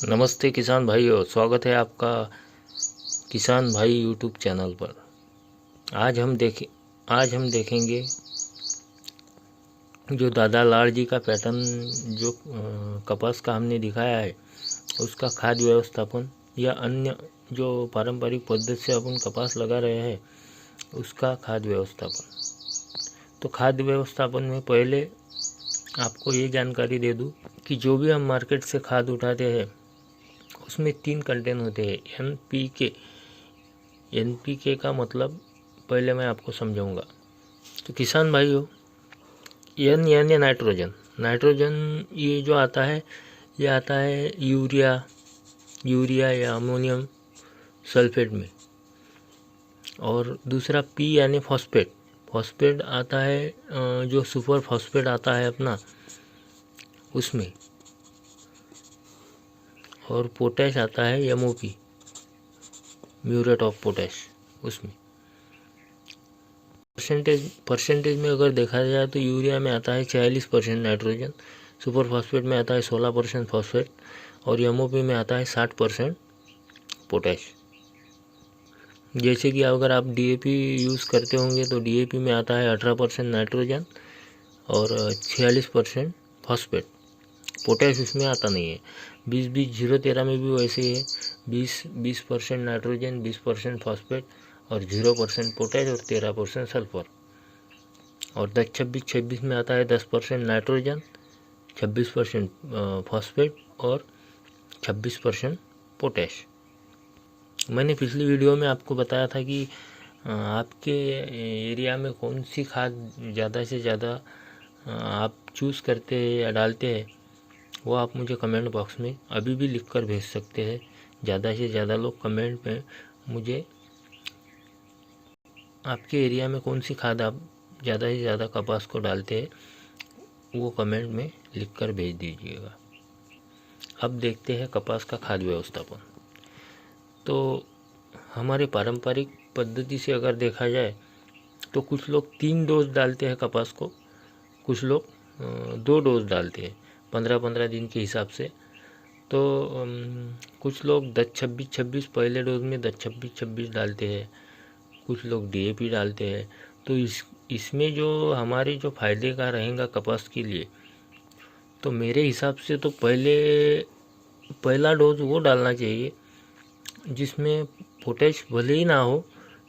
नमस्ते किसान भाइयों, स्वागत है आपका किसान भाई यूट्यूब चैनल पर। आज हम देखेंगे जो दादा लाल जी का पैटर्न जो कपास का हमने दिखाया है उसका खाद्य व्यवस्थापन या अन्य जो पारंपरिक पद्धति से अपन कपास लगा रहे हैं उसका खाद्य व्यवस्थापन। तो खाद्य व्यवस्थापन में पहले आपको ये जानकारी दे दूं कि जो भी हम मार्केट से खाद उठाते हैं उसमें 3 कंटेंट होते हैं। एनपीके का मतलब पहले मैं आपको समझाऊंगा। तो किसान भाइयों, एन यानी नाइट्रोजन ये जो आता है ये आता है यूरिया या अमोनियम सल्फेट में। और दूसरा पी यानी फॉस्फेट आता है जो सुपर फॉस्फेट आता है अपना उसमें। और पोटैश आता है एमओपी, म्यूरेट ऑफ पोटैश, उसमें। परसेंटेज में अगर देखा जाए तो यूरिया में आता है 46% नाइट्रोजन, सुपर फॉस्फेट में आता है 16% फॉस्फेट और एमओपी में आता है 60% पोटैश। जैसे कि अगर आप डीएपी यूज़ करते होंगे तो डीएपी में आता है 18% नाइट्रोजन और 46% फॉस्फेट। पोटैश उसमें आता नहीं है। 20-20-0-13 में भी वैसे ही है, 20% नाइट्रोजन, 20% फॉस्फेट और 0% पोटैश और 13% सल्फर। और 10-26-26 में आता है 10% नाइट्रोजन, 26% फॉस्फेट और 26% पोटैश। मैंने पिछली वीडियो में आपको बताया था कि आपके एरिया में कौन सी खाद ज़्यादा से ज़्यादा आप चूज़ करते हैं या डालते हैं, वो आप मुझे कमेंट बॉक्स में अभी भी लिख कर भेज सकते हैं। ज़्यादा से ज़्यादा लोग कमेंट में मुझे आपके एरिया में कौन सी खाद आप ज़्यादा से ज़्यादा कपास को डालते हैं वो कमेंट में लिख कर भेज दीजिएगा। अब देखते हैं कपास का खाद व्यवस्थापन। तो हमारे पारंपरिक पद्धति से अगर देखा जाए तो कुछ लोग 3 डोज डालते हैं कपास को, कुछ लोग 2 डोज डालते हैं 15-15 दिन के हिसाब से। तो कुछ लोग 10-26-26 पहले डोज में 10-26-26 डालते हैं, कुछ लोग डीएपी डालते हैं। तो इसमें जो हमारे जो फ़ायदे का रहेगा कपास के लिए, तो मेरे हिसाब से तो पहला डोज वो डालना चाहिए जिसमें पोटैश भले ही ना हो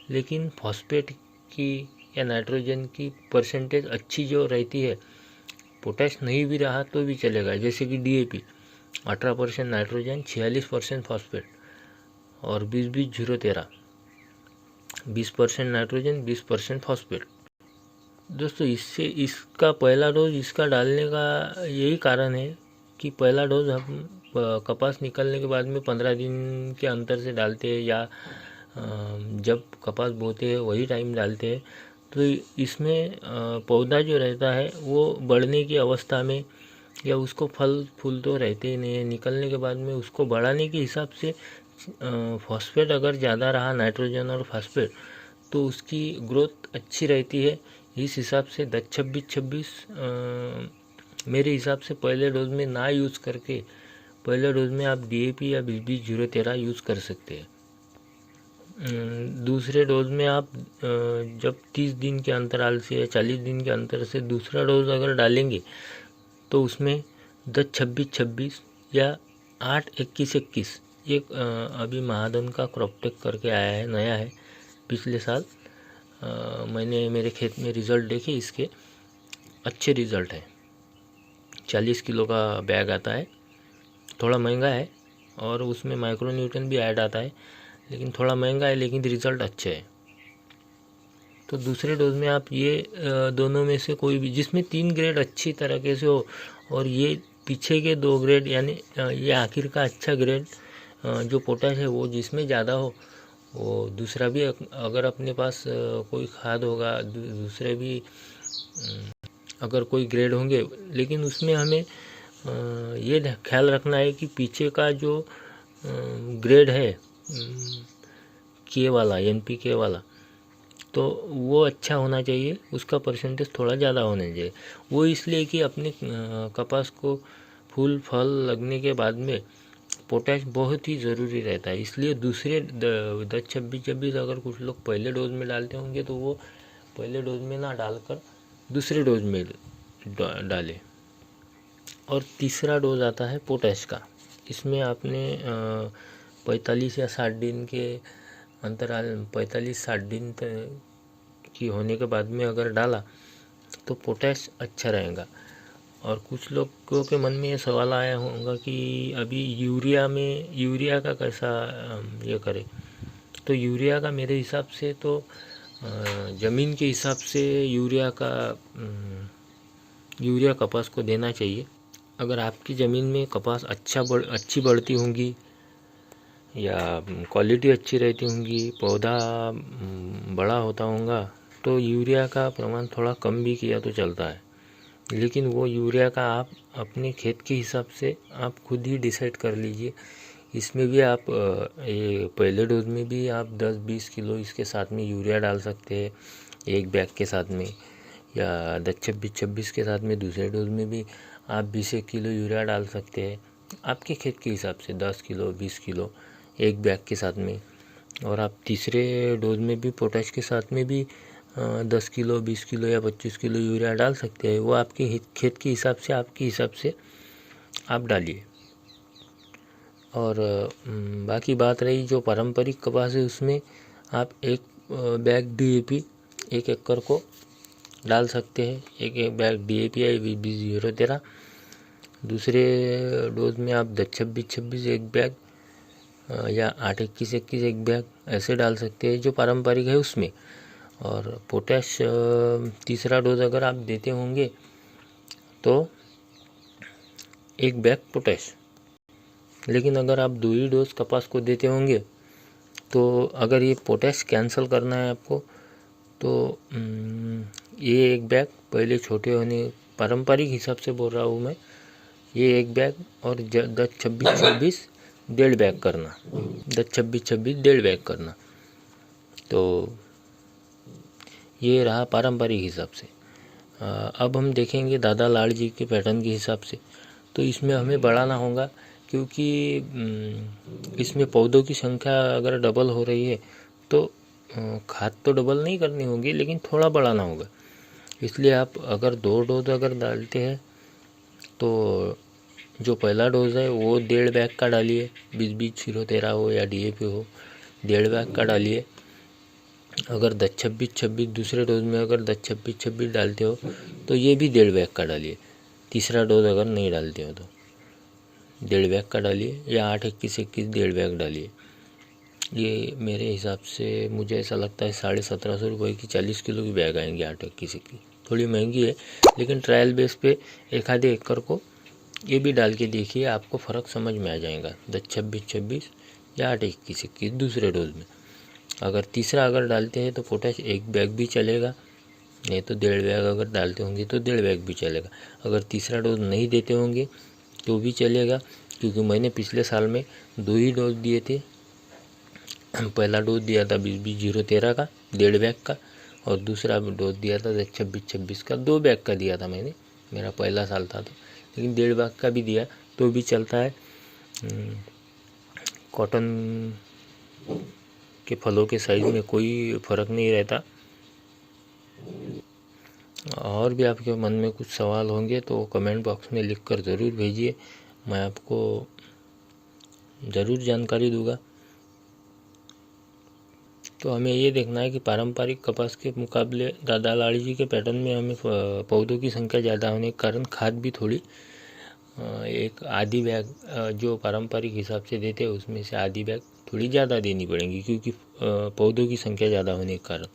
लेकिन फॉस्फेट की या नाइट्रोजन की परसेंटेज अच्छी जो रहती है। पोटैश नहीं भी रहा तो भी चलेगा, जैसे कि डीएपी 18% नाइट्रोजन, 46% फॉस्फेट और 20-20-0-13, 20% नाइट्रोजन, 20% फॉस्फेट। दोस्तों, इसका पहला डोज इसका डालने का यही कारण है कि पहला डोज हम कपास निकलने के बाद में 15 दिन के अंतर से डालते हैं या जब कपास बोते हैं वही टाइम डालते हैं। तो इसमें पौधा जो रहता है वो बढ़ने की अवस्था में या उसको फल फूल तो रहते ही नहीं है, निकलने के बाद में उसको बढ़ाने के हिसाब से फॉस्फेट अगर ज़्यादा रहा, नाइट्रोजन और फॉस्फेट, तो उसकी ग्रोथ अच्छी रहती है। इस हिसाब से 10-26-26 मेरे हिसाब से पहले डोज में ना यूज़ करके पहले डोज में आप डीएपी या 20-20-0-13 यूज़ कर सकते हैं। दूसरे डोज में आप जब 30 दिन के अंतराल से या 40 दिन के अंतर से दूसरा डोज अगर डालेंगे तो उसमें 10-26-26 या 8-21-21 एक अभी महादन का क्रॉपटेक करके आया है, नया है, पिछले साल मैंने मेरे खेत में रिज़ल्ट देखे, इसके अच्छे रिज़ल्ट है। 40 किलो का बैग आता है, थोड़ा महंगा है और उसमें माइक्रो न्यूट्रन भी ऐड आता है, लेकिन थोड़ा महंगा है लेकिन रिज़ल्ट अच्छे है। तो दूसरे डोज में आप ये दोनों में से कोई भी, जिसमें 3 ग्रेड अच्छी तरीके से हो और ये पीछे के 2 ग्रेड यानी ये आखिर का अच्छा ग्रेड जो पोटैश है वो जिसमें ज़्यादा हो, वो दूसरा भी अगर अपने पास कोई खाद होगा, दूसरे भी अगर कोई ग्रेड होंगे, लेकिन उसमें हमें ये ख्याल रखना है कि पीछे का जो ग्रेड है के वाला, एनपीके वाला, तो वो अच्छा होना चाहिए, उसका परसेंटेज थोड़ा ज़्यादा होना चाहिए। वो इसलिए कि अपने कपास को फूल फल लगने के बाद में पोटैश बहुत ही ज़रूरी रहता है। इसलिए दूसरे 10-26-26 अगर कुछ लोग पहले डोज में डालते होंगे तो वो पहले डोज में ना डालकर दूसरे डोज में डालें। और तीसरा डोज आता है पोटैश का। इसमें आपने 45 या 60 दिन के अंतराल 45-60 दिन की होने के बाद में अगर डाला तो पोटैश अच्छा रहेगा। और कुछ लोगों के मन में ये सवाल आया होगा कि अभी यूरिया का कैसा ये करें। तो यूरिया का मेरे हिसाब से तो ज़मीन के हिसाब से यूरिया कपास को देना चाहिए। अगर आपकी ज़मीन में कपास अच्छी बढ़ती होंगी या क्वालिटी अच्छी रहती होंगी, पौधा बड़ा होता होगा, तो यूरिया का प्रमाण थोड़ा कम भी किया तो चलता है। लेकिन वो यूरिया का आप अपने खेत के हिसाब से आप खुद ही डिसाइड कर लीजिए। इसमें भी आप ये पहले डोज में भी आप 10-20 किलो इसके साथ में यूरिया डाल सकते हैं एक बैग के साथ में, या 10-26-26 के साथ में दूसरे डोज में भी आप 20 किलो यूरिया डाल सकते हैं आपके खेत के हिसाब से, 10 किलो 20 किलो एक बैग के साथ में। और आप तीसरे डोज में भी पोटैश के साथ में भी 10 किलो 20 किलो या 25 किलो यूरिया डाल सकते हैं। वो आपके खेत के हिसाब से आपके हिसाब से आप डालिए। और बाकी बात रही जो पारंपरिक कपास है, उसमें आप एक बैग DAP 1 एकड़ को डाल सकते हैं। एक बैग DAP या 20-0-13। दूसरे डोज में आप 10-26-26 एक बैग या 8-21-21 एक बैग ऐसे डाल सकते हैं जो पारंपरिक है उसमें। और पोटैश तीसरा डोज अगर आप देते होंगे तो एक बैग पोटैश। लेकिन अगर आप 2 ही डोज कपास को देते होंगे तो अगर ये पोटैश कैंसिल करना है आपको तो ये एक बैग पहले छोटे होने पारंपरिक हिसाब से बोल रहा हूँ मैं, ये एक बैग और 10-26-26 1.5 बैग करना, 10-26-26 1.5 बैग करना। तो ये रहा पारंपरिक हिसाब से। अब हम देखेंगे दादा लाड़ जी के पैटर्न के हिसाब से। तो इसमें हमें बढ़ाना होगा क्योंकि इसमें पौधों की संख्या अगर डबल हो रही है तो खाद तो डबल नहीं करनी होगी, लेकिन थोड़ा बढ़ाना होगा। इसलिए आप अगर 2 डोज अगर डालते हैं तो जो पहला डोज है वो 1.5 बैग का डालिए, 20-20-0-13 हो या DAP हो, 1.5 बैग का डालिए। अगर 10-26-26 दूसरे डोज में अगर 10-26-26 डालते हो तो ये भी 1.5 बैग का डालिए। तीसरा डोज अगर नहीं डालते हो तो 1.5 बैग का डालिए, या 8-21-21 1.5 बैग डालिए। ये मेरे हिसाब से मुझे ऐसा लगता है 1750 रुपये की 40 किलो की बैग आएंगे 8-21-21। थोड़ी महंगी है लेकिन ट्रायल बेस पे एक आधे एकड़ को ये भी डाल के देखिए, आपको फ़र्क समझ में आ जाएगा। 10-26-26 या 8-21-21 दूसरे डोज में। अगर तीसरा अगर डालते हैं तो पोटैश एक बैग भी चलेगा, नहीं तो 1.5 बैग अगर डालते होंगे तो 1.5 बैग भी चलेगा। अगर तीसरा डोज नहीं देते होंगे तो भी चलेगा, क्योंकि मैंने पिछले साल में 2 ही डोज दिए थे। पहला डोज दिया था 20-20-0-13 का 1.5 बैग का, और दूसरा डोज दिया था 10-26-26 का 2 बैग का दिया था मैंने, मेरा पहला साल था तो। लेकिन 1.5 बैग का भी दिया तो भी चलता है। कॉटन के फलों के साइज़ में कोई फ़र्क नहीं रहता। और भी आपके मन में कुछ सवाल होंगे तो कमेंट बॉक्स में लिखकर ज़रूर भेजिए, मैं आपको ज़रूर जानकारी दूंगा। तो हमें ये देखना है कि पारंपरिक कपास के मुकाबले दादा लाड़ी जी के पैटर्न में हमें पौधों की संख्या ज़्यादा होने के कारण खाद भी थोड़ी एक आधी बैग जो पारंपरिक हिसाब से देते हैं उसमें से आधी बैग थोड़ी ज़्यादा देनी पड़ेंगी, क्योंकि पौधों की संख्या ज़्यादा होने के कारण।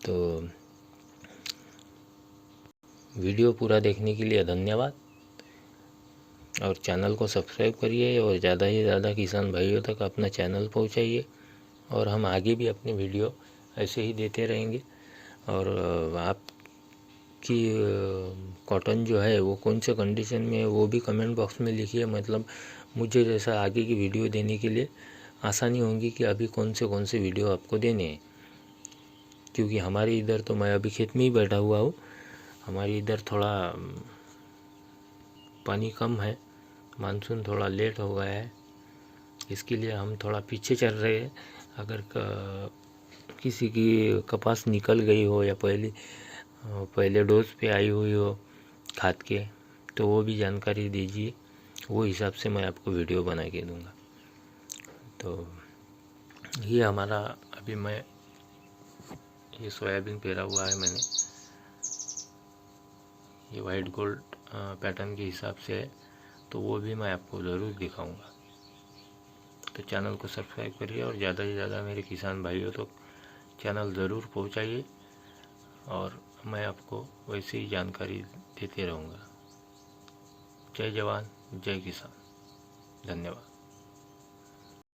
तो वीडियो पूरा देखने के लिए धन्यवाद, और चैनल को सब्सक्राइब करिए और ज़्यादा से ज़्यादा किसान भाइयों तक अपना चैनल पहुंचाइए। और हम आगे भी अपने वीडियो ऐसे ही देते रहेंगे। और आपकी कॉटन जो है वो कौन से कंडीशन में है वो भी कमेंट बॉक्स में लिखिए, मतलब मुझे जैसा आगे की वीडियो देने के लिए आसानी होगी कि अभी कौन से वीडियो आपको देने हैं। क्योंकि हमारे इधर तो मैं अभी खेत में ही बैठा हुआ हूँ, हमारे इधर थोड़ा पानी कम है मानसून थोड़ा लेट हो गया है, इसके लिए हम थोड़ा पीछे चल रहे हैं। अगर किसी की कपास निकल गई हो या पहले डोज पे आई हुई हो खाद के, तो वो भी जानकारी दीजिए, वो हिसाब से मैं आपको वीडियो बना के दूंगा। तो ये हमारा अभी ये सोयाबीन पेरा हुआ है मैंने, ये वाइट गोल्ड पैटर्न के हिसाब से है, तो वो भी मैं आपको ज़रूर दिखाऊंगा। तो चैनल को सब्सक्राइब करिए और ज़्यादा से ज़्यादा मेरे किसान भाइयों तक चैनल ज़रूर पहुंचाइए, और मैं आपको वैसे ही जानकारी देते रहूँगा। जय जवान जय किसान, धन्यवाद।